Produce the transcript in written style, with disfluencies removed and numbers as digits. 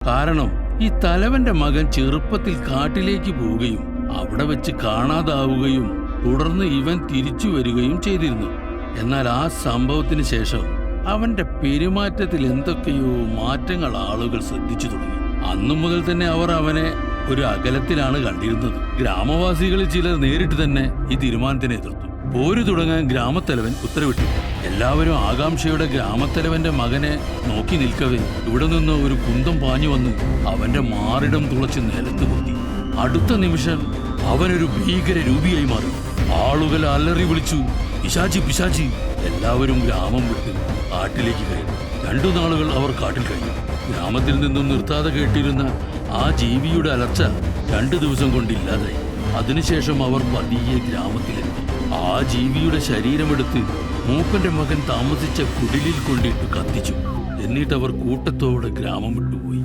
കാരണം ഈ തലവന്റെ മകൻ ചെറുപ്പത്തിൽ കാട്ടിലേക്ക് പോവുകയും അവിടെ വെച്ച് കാണാതാവുകയും തുടർന്ന് ഇവൻ തിരിച്ചു വരികയും ചെയ്തിരുന്നു. എന്നാൽ ആ സംഭവത്തിന് ശേഷം അവന്റെ പെരുമാറ്റത്തിൽ എന്തൊക്കെയോ മാറ്റങ്ങൾ ആളുകൾ ശ്രദ്ധിച്ചു തുടങ്ങി. അന്നു മുതൽ തന്നെ അവർ അവനെ ഒരു അകലത്തിലാണ് കണ്ടിരുന്നത്. ഗ്രാമവാസികളിൽ ചിലർ നേരിട്ട് തന്നെ ഈ തീരുമാനത്തിനെ എതിർത്തു. പോര് തുടങ്ങാൻ ഗ്രാമത്തലവൻ ഉത്തരവിട്ടു. എല്ലാവരും ആകാംക്ഷയുടെ ഗ്രാമത്തലവന്റെ മകനെ നോക്കി നിൽക്കവേ ഇവിടെ നിന്ന് ഒരു കുന്തം പാഞ്ഞു വന്ന് അവന്റെ മാറിടം തുളച്ച് നിലത്ത് പൊത്തി. അടുത്ത നിമിഷം അവനൊരു ഭീകര രൂപിയായി മാറി. ആളുകൾ അലറി വിളിച്ചു, പിശാചി പിശാചി. എല്ലാവരും ഗ്രാമം വിട്ട് കാട്ടിലേക്ക് കയറി. 2 നാളുകൾ അവർ കാട്ടിൽ കഴിഞ്ഞു. ഗ്രാമത്തിൽ നിന്നും നിർത്താതെ കേട്ടിരുന്ന ആ ജീവിയുടെ അലർച്ച 2 ദിവസം കൊണ്ടില്ലാതായി. അതിനുശേഷം അവർ പതിയെ ഗ്രാമത്തിലെത്തി. ആ ജീവിയുടെ ശരീരമെടുത്ത് മൂപ്പന്റെ മകൻ താമസിച്ച കുടിലിൽ കൊണ്ടിട്ട് കത്തിച്ചു. എന്നിട്ട് അവർ കൂട്ടത്തോടെ ഗ്രാമം വിട്ടുപോയി.